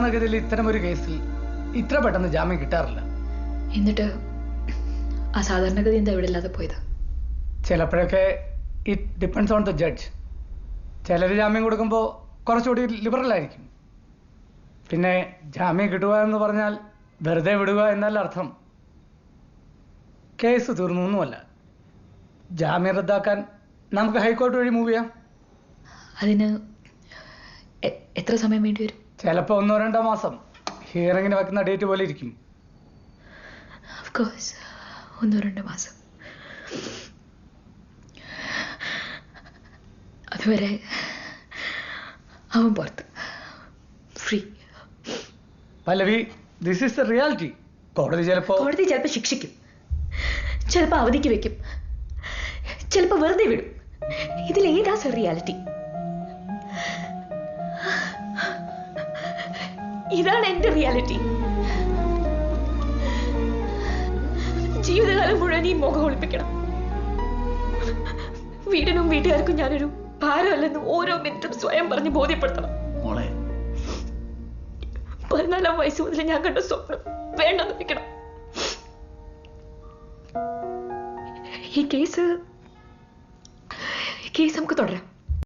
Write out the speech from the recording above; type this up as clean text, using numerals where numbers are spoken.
സാധാരണഗതിയിൽ ഇത്തരം ഒരു കേസിൽ ഇത്ര പെട്ടെന്ന് ജാമ്യം കിട്ടാറില്ല. എന്നിട്ട് ആ സാധാരണഗതി എന്താ ഇവിടെ ഇല്ലാതെ പോയത്? ചിലപ്പോഴൊക്കെ it depends on the judge. ചിലർ ജാമ്യം കൊടുക്കുമ്പോൾ കുറച്ചുകൂടി ലിബറലായിരിക്കും. പിന്നെ ജാമ്യം കിട്ടുക എന്ന് പറഞ്ഞാൽ വെറുതെ വിടുക എന്നല്ല അർത്ഥം. കേസ് തീർന്നു ഒന്നുമല്ല. ജാമ്യം റദ്ദാക്കാൻ നമുക്ക് ഹൈക്കോടതി വഴി മൂവ് ചെയ്യാം. അതിന് എത്ര സമയം വേണ്ടി വരും? ചിലപ്പോൾ 1-2 മാസം. ഹിയറിങ്ങിന് വെക്കുന്ന ഡേറ്റ് പോലെ ഇരിക്കും. ഓഫ് കോഴ്സ് 1-2 മാസം. അതുവരെ അവൻ പുറത്ത് free. Pallavi, this is the reality. കോടതി ചിലപ്പോൾ ശിക്ഷിക്കും, ചിലപ്പോൾ അവധിക്ക് വെക്കും, ചിലപ്പോൾ വെറുതെ വിടും. ഇതിലേതാ സർ റിയാലിറ്റി? ഇതാണ് എന്റെ റിയാലിറ്റി. ജീവിതകാലം മുഴുവൻ ഈ മുഖം ഒളിപ്പിക്കണം. വീടിനും വീട്ടുകാർക്കും ഞാനൊരു ഭാരമല്ലെന്ന് ഓരോ മിനിറ്റും സ്വയം പറഞ്ഞ് ബോധ്യപ്പെടുത്തണം. 14-ാം വയസ്സ് മുതൽ ഞാൻ കണ്ട സ്വപ്നം വേണ്ടെന്ന് വെക്കണം. ഈ കേസ് നമുക്ക് തുടരാം.